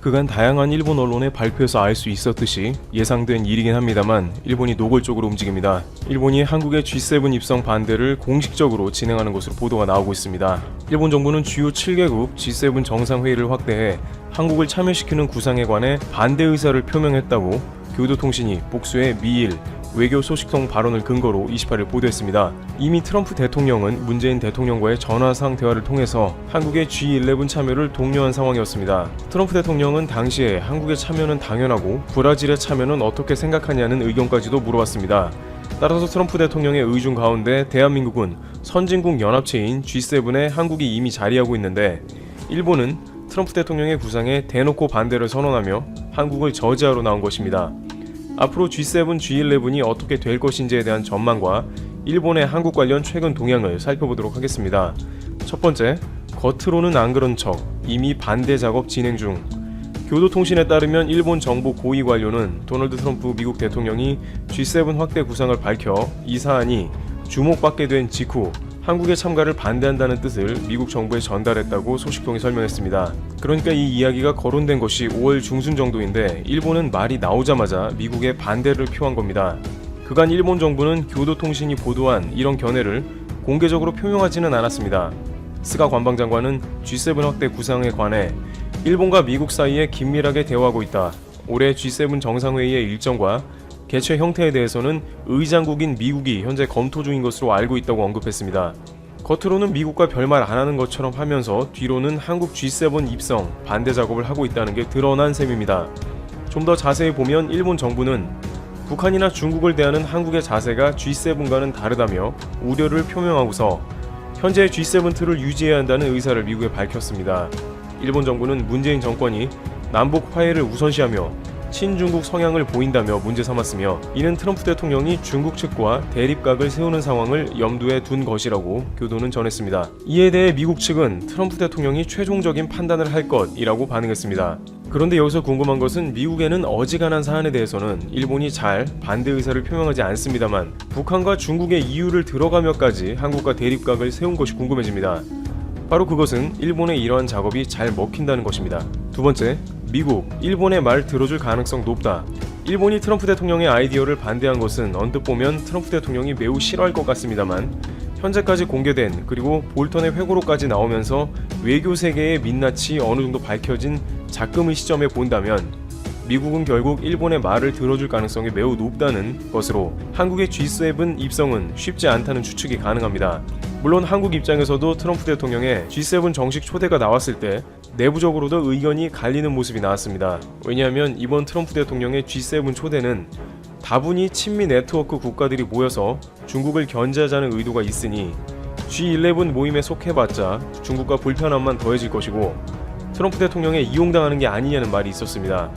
그간 다양한 일본 언론의 발표에서 알 수 있었듯이 예상된 일이긴 합니다만 일본이 노골적으로 움직입니다. 일본이 한국의 G7 입성 반대를 공식적으로 진행하는 것으로 보도가 나오고 있습니다. 일본 정부는 주요 7개국 G7 정상회의를 확대해 한국을 참여시키는 구상에 관해 반대 의사를 표명했다고 교도통신이 복수의 미일 외교 소식통 발언을 근거로 28일 보도했습니다. 이미 트럼프 대통령은 문재인 대통령과의 전화상 대화를 통해서 한국의 G11 참여를 독려한 상황이었습니다. 트럼프 대통령은 당시에 한국의 참여는 당연하고 브라질의 참여는 어떻게 생각하냐는 의견까지도 물어봤습니다. 따라서 트럼프 대통령의 의중 가운데 대한민국은 선진국 연합체인 G7에 한국이 이미 자리하고 있는데 일본은 트럼프 대통령의 구상에 대놓고 반대를 선언하며 한국을 저지하러 나온 것입니다. 앞으로 G7, G11이 어떻게 될 것인지에 대한 전망과 일본의 한국 관련 최근 동향을 살펴보도록 하겠습니다. 첫 번째, 겉으로는 안 그런 척, 이미 반대 작업 진행 중. 교도통신에 따르면 일본 정보 고위 관료는 도널드 트럼프 미국 대통령이 G7 확대 구상을 밝혀 이 사안이 주목받게 된 직후 한국의 참가를 반대한다는 뜻을 미국 정부에 전달했다고 소식통이 설명했습니다. 그러니까 이 이야기가 거론된 것이 5월 중순 정도인데 일본은 말이 나오자마자 미국에 반대를 표한 겁니다. 그간 일본 정부는 교도통신이 보도한 이런 견해를 공개적으로 표명하지는 않았습니다. 스가 관방장관은 G7 확대 구상에 관해 일본과 미국 사이에 긴밀하게 대화하고 있다. 올해 G7 정상회의의 일정과 개최 형태에 대해서는 의장국인 미국이 현재 검토 중인 것으로 알고 있다고 언급했습니다. 겉으로는 미국과 별말 안 하는 것처럼 하면서 뒤로는 한국 G7 입성 반대 작업을 하고 있다는 게 드러난 셈입니다. 좀 더 자세히 보면 일본 정부는 북한이나 중국을 대하는 한국의 자세가 G7과는 다르다며 우려를 표명하고서 현재 G7 틀을 유지해야 한다는 의사를 미국에 밝혔습니다. 일본 정부는 문재인 정권이 남북 화해를 우선시하며 친중국 성향을 보인다며 문제 삼았으며 이는 트럼프 대통령이 중국 측과 대립각을 세우는 상황을 염두에 둔 것이라고 교도는 전했습니다. 이에 대해 미국 측은 트럼프 대통령이 최종적인 판단을 할 것이라고 반응했습니다. 그런데 여기서 궁금한 것은 미국에는 어지간한 사안에 대해서는 일본이 잘 반대 의사를 표명하지 않습니다만 북한과 중국의 이유를 들어가며까지 한국과 대립각을 세운 것이 궁금해집니다. 바로 그것은 일본의 이러한 작업이 잘 먹힌다는 것입니다. 두 번째, 미국, 일본의 말 들어줄 가능성 높다. 일본이 트럼프 대통령의 아이디어를 반대한 것은 언뜻 보면 트럼프 대통령이 매우 싫어할 것 같습니다만 현재까지 공개된 그리고 볼턴의 회고록까지 나오면서 외교 세계의 민낯이 어느 정도 밝혀진 작금의 시점에 본다면 미국은 결국 일본의 말을 들어줄 가능성이 매우 높다는 것으로 한국의 G7 입성은 쉽지 않다는 추측이 가능합니다. 물론 한국 입장에서도 트럼프 대통령의 G7 정식 초대가 나왔을 때 내부적으로도 의견이 갈리는 모습이 나왔습니다. 왜냐하면 이번 트럼프 대통령의 G7 초대는 다분히 친미 네트워크 국가들이 모여서 중국을 견제하자는 의도가 있으니 G11 모임에 속해봤자 중국과 불편함만 더해질 것이고 트럼프 대통령에 이용당하는 게 아니냐는 말이 있었습니다.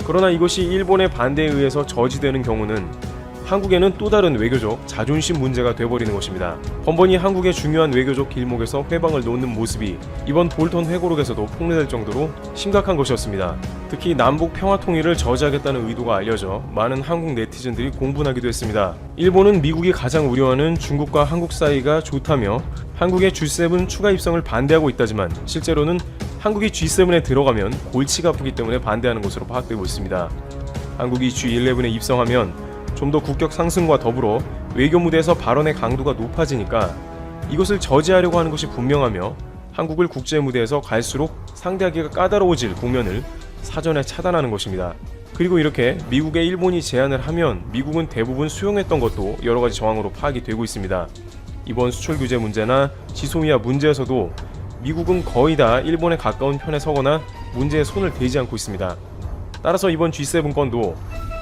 그러나 이것이 일본의 반대에 의해서 저지되는 경우는 한국에는 또 다른 외교적 자존심 문제가 돼버리는 것입니다. 번번이 한국의 중요한 외교적 길목에서 회방을 놓는 모습이 이번 볼턴 회고록에서도 폭로될 정도로 심각한 것이었습니다. 특히 남북 평화 통일을 저지하겠다는 의도가 알려져 많은 한국 네티즌들이 공분하기도 했습니다. 일본은 미국이 가장 우려하는 중국과 한국 사이가 좋다며 한국의 G7 추가 입성을 반대하고 있다지만 실제로는 한국이 G7에 들어가면 골치가 아프기 때문에 반대하는 것으로 파악되고 있습니다. 한국이 G11에 입성하면 좀 더 국격 상승과 더불어 외교 무대에서 발언의 강도가 높아지니까 이것을 저지하려고 하는 것이 분명하며 한국을 국제 무대에서 갈수록 상대하기가 까다로워질 국면을 사전에 차단하는 것입니다. 그리고 이렇게 미국에 일본이 제안을 하면 미국은 대부분 수용했던 것도 여러가지 정황으로 파악이 되고 있습니다. 이번 수출 규제 문제나 지소미아 문제에서도 미국은 거의 다 일본에 가까운 편에 서거나 문제에 손을 대지 않고 있습니다. 따라서 이번 G7 건도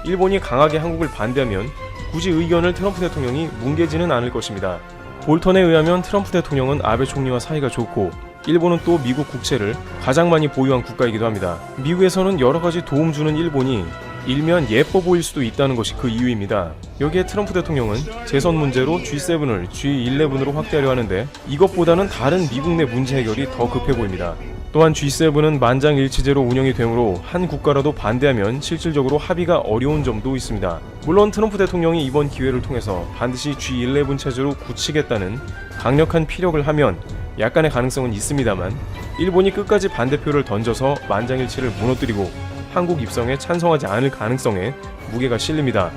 일본이 강하게 한국을 반대하면 굳이 의견을 트럼프 대통령이 뭉개지는 않을 것입니다. 볼턴에 의하면 트럼프 대통령은 아베 총리와 사이가 좋고 일본은 또 미국 국채를 가장 많이 보유한 국가이기도 합니다. 미국에서는 여러가지 도움 주는 일본이 일면 예뻐 보일 수도 있다는 것이 그 이유입니다. 여기에 트럼프 대통령은 재선 문제로 G7을 G11으로 확대하려 하는데 이것보다는 다른 미국 내 문제 해결이 더 급해 보입니다. 또한 G7은 만장일치제로 운영이 되므로 한 국가라도 반대하면 실질적으로 합의가 어려운 점도 있습니다. 물론 트럼프 대통령이 이번 기회를 통해서 반드시 G11 체제로 굳히겠다는 강력한 피력을 하면 약간의 가능성은 있습니다만 일본이 끝까지 반대표를 던져서 만장일치를 무너뜨리고 한국 입성에 찬성하지 않을 가능성에 무게가 실립니다.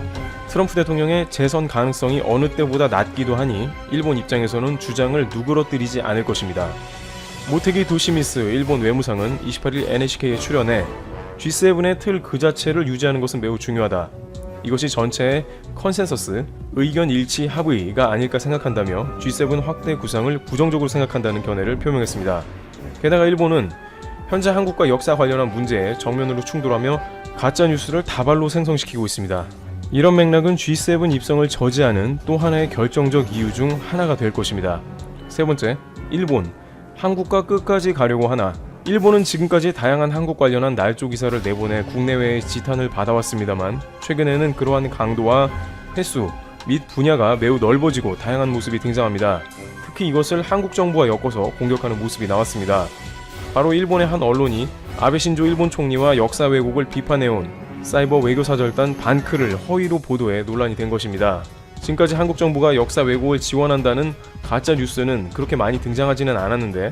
트럼프 대통령의 재선 가능성이 어느 때보다 낮기도 하니 일본 입장에서는 주장을 누그러뜨리지 않을 것입니다. 모테기 도시미스 일본 외무상은 28일 NHK에 출연해 G7의 틀 그 자체를 유지하는 것은 매우 중요하다. 이것이 전체의 컨센서스, 의견 일치 합의가 아닐까 생각한다며 G7 확대 구상을 부정적으로 생각한다는 견해를 표명했습니다. 게다가 일본은 현재 한국과 역사 관련한 문제에 정면으로 충돌하며 가짜뉴스를 다발로 생성시키고 있습니다. 이런 맥락은 G7 입성을 저지하는 또 하나의 결정적 이유 중 하나가 될 것입니다. 세 번째, 일본. 한국과 끝까지 가려고 하나. 일본은 지금까지 다양한 한국 관련한 날조 기사를 내보내 국내외의 지탄을 받아왔습니다만 최근에는 그러한 강도와 횟수 및 분야가 매우 넓어지고 다양한 모습이 등장합니다. 특히 이것을 한국 정부와 엮어서 공격하는 모습이 나왔습니다. 바로 일본의 한 언론이 아베 신조 일본 총리와 역사 왜곡을 비판해온 사이버 외교사절단 반크를 허위로 보도해 논란이 된 것입니다. 지금까지 한국 정부가 역사 왜곡을 지원한다는 가짜 뉴스는 그렇게 많이 등장하지는 않았는데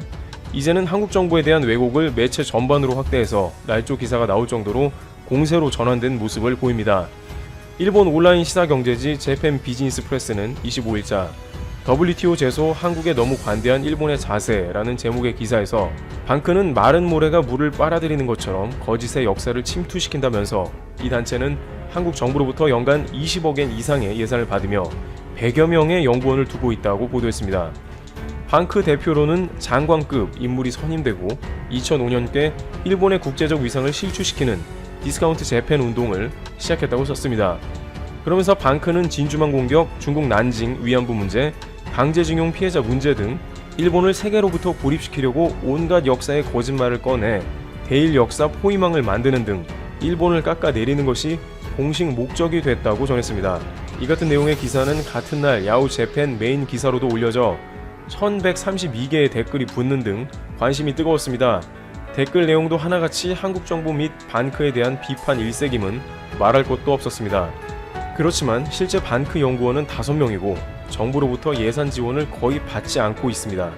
이제는 한국 정부에 대한 왜곡을 매체 전반으로 확대해서 날조 기사가 나올 정도로 공세로 전환된 모습을 보입니다. 일본 온라인 시사경제지 재팬 비즈니스 프레스는 25일자 WTO 제소 한국에 너무 관대한 일본의 자세라는 제목의 기사에서 방크는 마른 모래가 물을 빨아들이는 것처럼 거짓의 역사를 침투시킨다면서 이 단체는 한국 정부로부터 연간 20억 엔 이상의 예산을 받으며 100여 명의 연구원을 두고 있다고 보도했습니다. 방크 대표로는 장관급 인물이 선임되고 2005년께 일본의 국제적 위상을 실추시키는 디스카운트 재팬 운동을 시작했다고 썼습니다. 그러면서 방크는 진주만 공격, 중국 난징 위안부 문제, 강제징용 피해자 문제 등 일본을 세계로부터 고립시키려고 온갖 역사의 거짓말을 꺼내 대일 역사 포위망을 만드는 등 일본을 깎아내리는 것이 공식 목적이 됐다고 전했습니다. 이 같은 내용의 기사는 같은 날 야후 재팬 메인 기사로도 올려져 1132개의 댓글이 붙는 등 관심이 뜨거웠습니다. 댓글 내용도 하나같이 한국 정부 및 반크에 대한 비판 일색임은 말할 것도 없었습니다. 그렇지만 실제 반크 연구원은 5명이고 정부로부터 예산 지원을 거의 받지 않고 있습니다.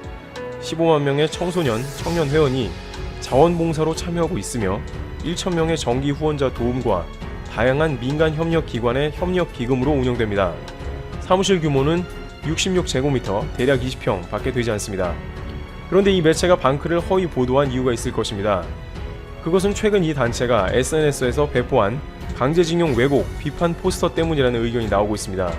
15만 명의 청소년, 청년 회원이 자원봉사로 참여하고 있으며 1,000명의 정기 후원자 도움과 다양한 민간 협력 기관의 협력 기금으로 운영됩니다. 사무실 규모는 66제곱미터 대략 20평 밖에 되지 않습니다. 그런데 이 매체가 방크를 허위 보도한 이유가 있을 것입니다. 그것은 최근 이 단체가 SNS에서 배포한 강제징용 왜곡 비판 포스터 때문이라는 의견이 나오고 있습니다.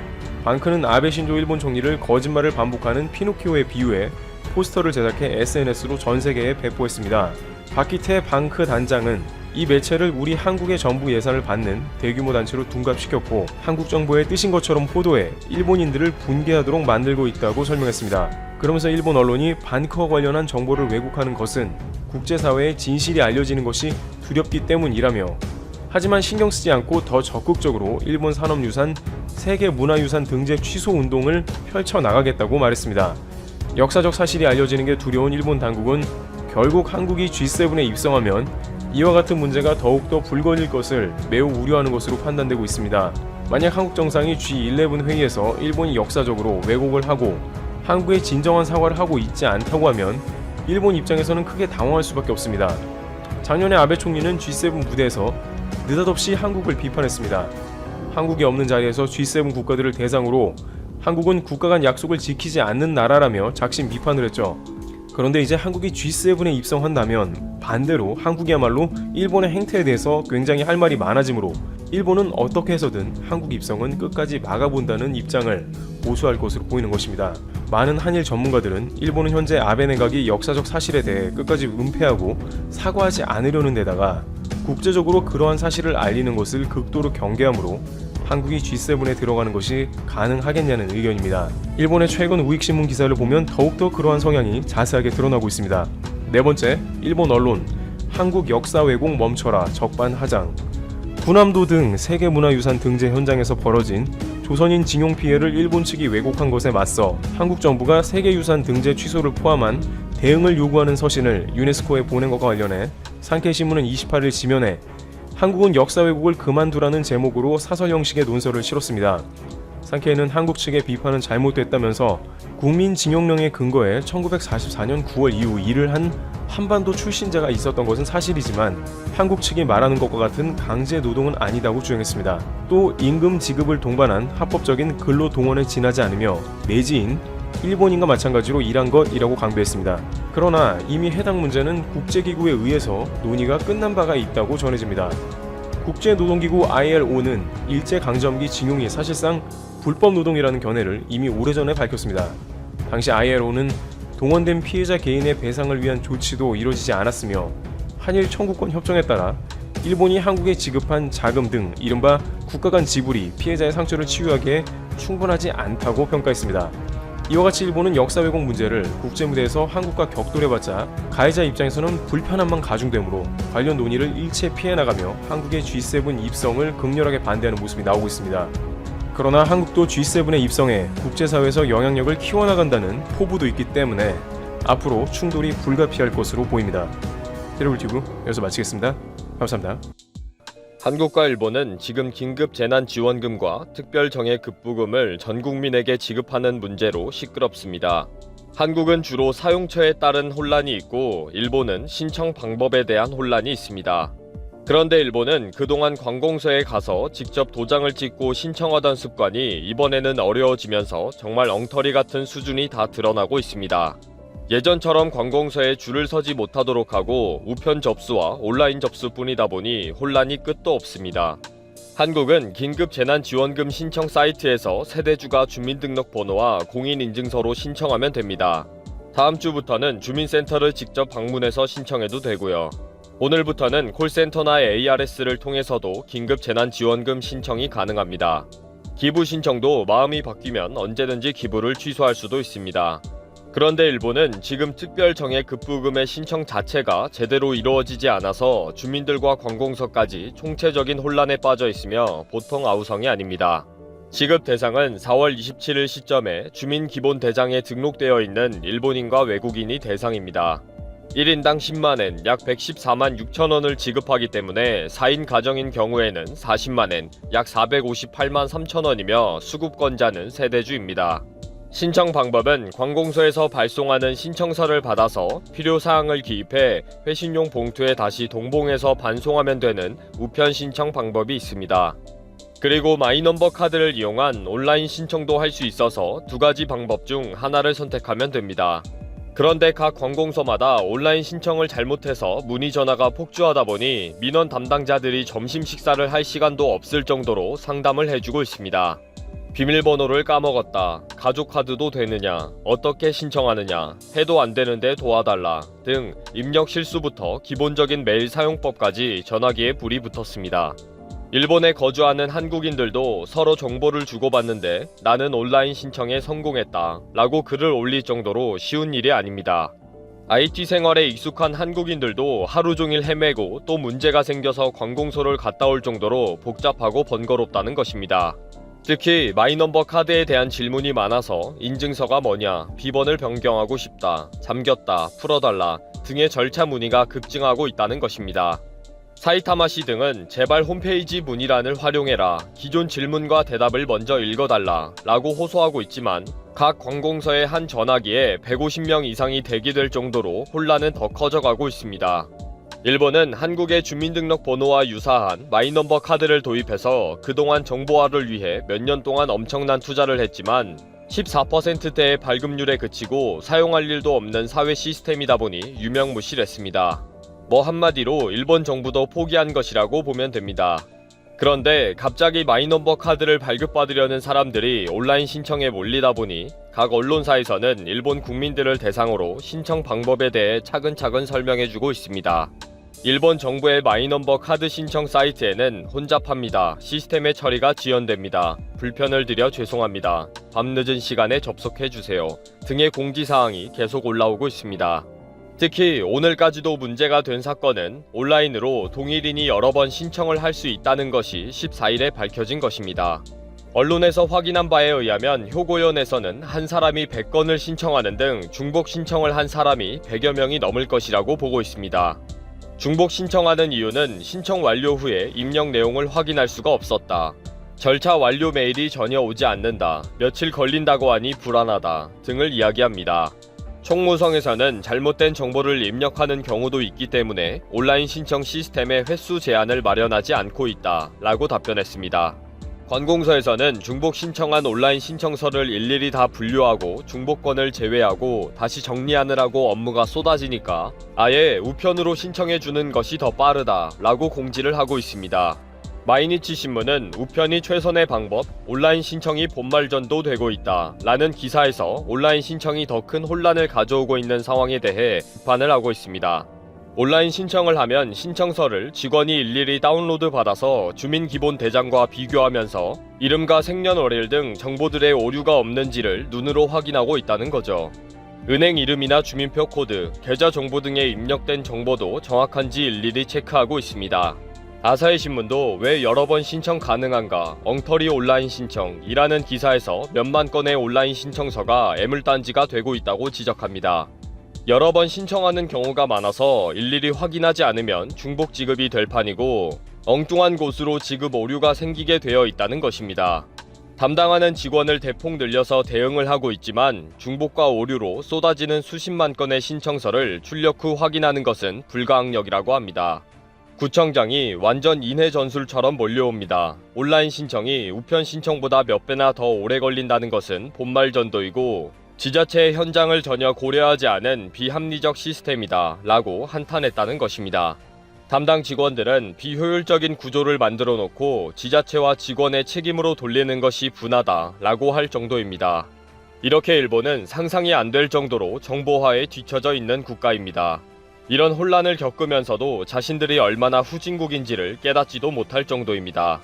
방크는 아베 신조 일본 총리를 거짓말을 반복하는 피노키오에 비유해 포스터를 제작해 SNS로 전 세계에 배포했습니다. 박기태 방크 단장은 이 매체를 우리 한국의 정부 예산을 받는 대규모 단체로 둔갑시켰고 한국 정부의 뜻인 것처럼 포도해 일본인들을 분개하도록 만들고 있다고 설명했습니다. 그러면서 일본 언론이 반크와 관련한 정보를 왜곡하는 것은 국제사회에 진실이 알려지는 것이 두렵기 때문이라며 하지만 신경 쓰지 않고 더 적극적으로 일본 산업유산, 세계문화유산 등재 취소 운동을 펼쳐나가겠다고 말했습니다. 역사적 사실이 알려지는 게 두려운 일본 당국은 결국 한국이 G7에 입성하면 이와 같은 문제가 더욱더 불거질 것을 매우 우려하는 것으로 판단되고 있습니다. 만약 한국 정상이 G11 회의에서 일본이 역사적으로 왜곡을 하고 한국에 진정한 사과를 하고 있지 않다고 하면 일본 입장에서는 크게 당황할 수밖에 없습니다. 작년에 아베 총리는 G7 무대에서 느닷없이 한국을 비판했습니다. 한국이 없는 자리에서 G7 국가들을 대상으로 한국은 국가 간 약속을 지키지 않는 나라라며 작심 비판을 했죠. 그런데 이제 한국이 G7에 입성한다면 반대로 한국이야말로 일본의 행태에 대해서 굉장히 할 말이 많아지므로 일본은 어떻게 해서든 한국 입성은 끝까지 막아본다는 입장을 보수할 것으로 보이는 것입니다. 많은 한일 전문가들은 일본은 현재 아베 내각이 역사적 사실에 대해 끝까지 은폐하고 사과하지 않으려는 데다가 국제적으로 그러한 사실을 알리는 것을 극도로 경계하므로 한국이 G7에 들어가는 것이 가능하겠냐는 의견입니다. 일본의 최근 우익신문 기사를 보면 더욱더 그러한 성향이 자세하게 드러나고 있습니다. 네 번째, 일본 언론 한국 역사 왜곡 멈춰라 적반하장. 군함도 등 세계문화유산 등재 현장에서 벌어진 조선인 징용 피해를 일본 측이 왜곡한 것에 맞서 한국 정부가 세계유산 등재 취소를 포함한 대응을 요구하는 서신을 유네스코에 보낸 것과 관련해 산케이신문은 28일 지면에 한국은 역사 왜곡을 그만두라는 제목으로 사설 형식의 논설을 실었습니다. 산케이는 한국 측의 비판은 잘못됐다면서 국민징용령의 근거에 1944년 9월 이후 일을 한 한반도 출신자가 있었던 것은 사실이지만 한국 측이 말하는 것과 같은 강제 노동은 아니다고 주장했습니다. 또 임금 지급을 동반한 합법적인 근로 동원에 지나지 않으며 내지인 일본인과 마찬가지로 일한 것이라고 강조했습니다. 그러나 이미 해당 문제는 국제기구에 의해서 논의가 끝난 바가 있다고 전해집니다. 국제노동기구 ILO는 일제강점기 징용이 사실상 불법 노동이라는 견해를 이미 오래전에 밝혔습니다. 당시 ILO는 동원된 피해자 개인의 배상을 위한 조치도 이루어지지 않았으며 한일 청구권 협정에 따라 일본이 한국에 지급한 자금 등 이른바 국가 간 지불이 피해자의 상처를 치유하기에 충분하지 않다고 평가했습니다. 이와 같이 일본은 역사 왜곡 문제를 국제무대에서 한국과 격돌해봤자 가해자 입장에서는 불편함만 가중되므로 관련 논의를 일체 피해나가며 한국의 G7 입성을 극렬하게 반대하는 모습이 나오고 있습니다. 그러나 한국도 G7에 입성해 국제사회에서 영향력을 키워나간다는 포부도 있기 때문에 앞으로 충돌이 불가피할 것으로 보입니다. 테러블튜브 여기서 마치겠습니다. 감사합니다. 한국과 일본은 지금 긴급 재난지원금과 특별정예급부금을 전 국민에게 지급하는 문제로 시끄럽습니다. 한국은 주로 사용처에 따른 혼란이 있고 일본은 신청 방법에 대한 혼란이 있습니다. 그런데 일본은 그동안 관공서에 가서 직접 도장을 찍고 신청하던 습관이 이번에는 어려워지면서 정말 엉터리 같은 수준이 다 드러나고 있습니다. 예전처럼 관공서에 줄을 서지 못하도록 하고 우편 접수와 온라인 접수뿐이다 보니 혼란이 끝도 없습니다. 한국은 긴급재난지원금 신청 사이트에서 세대주가 주민등록번호와 공인인증서로 신청하면 됩니다. 다음 주부터는 주민센터를 직접 방문해서 신청해도 되고요. 오늘부터는 콜센터나 ARS를 통해서도 긴급재난지원금 신청이 가능합니다. 기부 신청도 마음이 바뀌면 언제든지 기부를 취소할 수도 있습니다. 그런데 일본은 지금 특별정예급부금의 신청 자체가 제대로 이루어지지 않아서 주민들과 관공서까지 총체적인 혼란에 빠져 있으며 보통 아우성이 아닙니다. 지급 대상은 4월 27일 시점에 주민기본대장에 등록되어 있는 일본인과 외국인이 대상입니다. 1인당 10만엔 약 114만 6천원을 지급하기 때문에 4인 가정인 경우에는 40만엔 약 458만 3천원이며 수급권자는 세대주입니다. 신청 방법은 관공서에서 발송하는 신청서를 받아서 필요사항을 기입해 회신용 봉투에 다시 동봉해서 반송하면 되는 우편 신청 방법이 있습니다. 그리고 마이넘버 카드를 이용한 온라인 신청도 할 수 있어서 두 가지 방법 중 하나를 선택하면 됩니다. 그런데 각 관공서마다 온라인 신청을 잘못해서 문의 전화가 폭주하다 보니 민원 담당자들이 점심 식사를 할 시간도 없을 정도로 상담을 해주고 있습니다. 비밀번호를 까먹었다, 가족카드도 되느냐, 어떻게 신청하느냐, 해도 안 되는데 도와달라 등 입력 실수부터 기본적인 메일 사용법까지 전화기에 불이 붙었습니다. 일본에 거주하는 한국인들도 서로 정보를 주고받는데 나는 온라인 신청에 성공했다 라고 글을 올릴 정도로 쉬운 일이 아닙니다. IT 생활에 익숙한 한국인들도 하루 종일 헤매고 또 문제가 생겨서 관공서를 갔다 올 정도로 복잡하고 번거롭다는 것입니다. 특히 마이넘버 카드에 대한 질문이 많아서 인증서가 뭐냐, 비번을 변경하고 싶다, 잠겼다, 풀어달라 등의 절차 문의가 급증하고 있다는 것입니다. 사이타마시 등은 제발 홈페이지 문의란을 활용해라, 기존 질문과 대답을 먼저 읽어달라 라고 호소하고 있지만 각 관공서의 한 전화기에 150명 이상이 대기될 정도로 혼란은 더 커져가고 있습니다. 일본은 한국의 주민등록번호와 유사한 마이넘버 카드를 도입해서 그동안 정보화를 위해 몇 년 동안 엄청난 투자를 했지만 14%대의 발급률에 그치고 사용할 일도 없는 사회 시스템이다 보니 유명무실했습니다. 한마디로 일본 정부도 포기한 것이라고 보면 됩니다. 그런데 갑자기 마이넘버 카드를 발급받으려는 사람들이 온라인 신청에 몰리다 보니 각 언론사에서는 일본 국민들을 대상으로 신청 방법에 대해 차근차근 설명해주고 있습니다. 일본 정부의 마이넘버 카드 신청 사이트에는 혼잡합니다, 시스템의 처리가 지연됩니다, 불편을 드려 죄송합니다, 밤늦은 시간에 접속해주세요 등의 공지사항이 계속 올라오고 있습니다. 특히 오늘까지도 문제가 된 사건은 온라인으로 동일인이 여러 번 신청을 할 수 있다는 것이 14일에 밝혀진 것입니다. 언론에서 확인한 바에 의하면 효고연에서는 한 사람이 100건을 신청하는 등 중복 신청을 한 사람이 100여 명이 넘을 것이라고 보고 있습니다. 중복 신청하는 이유는 신청 완료 후에 입력 내용을 확인할 수가 없었다. 절차 완료 메일이 전혀 오지 않는다. 며칠 걸린다고 하니 불안하다. 등을 이야기합니다. 총무성에서는 잘못된 정보를 입력하는 경우도 있기 때문에 온라인 신청 시스템에 횟수 제한을 마련하지 않고 있다. 라고 답변했습니다. 관공서에서는 중복 신청한 온라인 신청서를 일일이 다 분류하고 중복건을 제외하고 다시 정리하느라고 업무가 쏟아지니까 아예 우편으로 신청해주는 것이 더 빠르다. 라고 공지를 하고 있습니다. 마이니치 신문은 우편이 최선의 방법, 온라인 신청이 본말전도 되고 있다 라는 기사에서 온라인 신청이 더 큰 혼란을 가져오고 있는 상황에 대해 비판을 하고 있습니다. 온라인 신청을 하면 신청서를 직원이 일일이 다운로드 받아서 주민기본대장과 비교하면서 이름과 생년월일 등 정보들의 오류가 없는지를 눈으로 확인하고 있다는 거죠. 은행 이름이나 주민표 코드, 계좌 정보 등에 입력된 정보도 정확한지 일일이 체크하고 있습니다. 아사히 신문도 왜 여러 번 신청 가능한가, 엉터리 온라인 신청이라는 기사에서 몇만 건의 온라인 신청서가 애물단지가 되고 있다고 지적합니다. 여러 번 신청하는 경우가 많아서 일일이 확인하지 않으면 중복 지급이 될 판이고 엉뚱한 곳으로 지급 오류가 생기게 되어 있다는 것입니다. 담당하는 직원을 대폭 늘려서 대응을 하고 있지만 중복과 오류로 쏟아지는 수십만 건의 신청서를 출력 후 확인하는 것은 불가항력이라고 합니다. 구청장이 완전 인해 전술처럼 몰려옵니다. 온라인 신청이 우편 신청보다 몇 배나 더 오래 걸린다는 것은 본말 전도이고 지자체의 현장을 전혀 고려하지 않은 비합리적 시스템이다 라고 한탄했다는 것입니다. 담당 직원들은 비효율적인 구조를 만들어 놓고 지자체와 직원의 책임으로 돌리는 것이 분하다 라고 할 정도입니다. 이렇게 일본은 상상이 안 될 정도로 정보화에 뒤처져 있는 국가입니다. 이런 혼란을 겪으면서도 자신들이 얼마나 후진국인지를 깨닫지도 못할 정도입니다.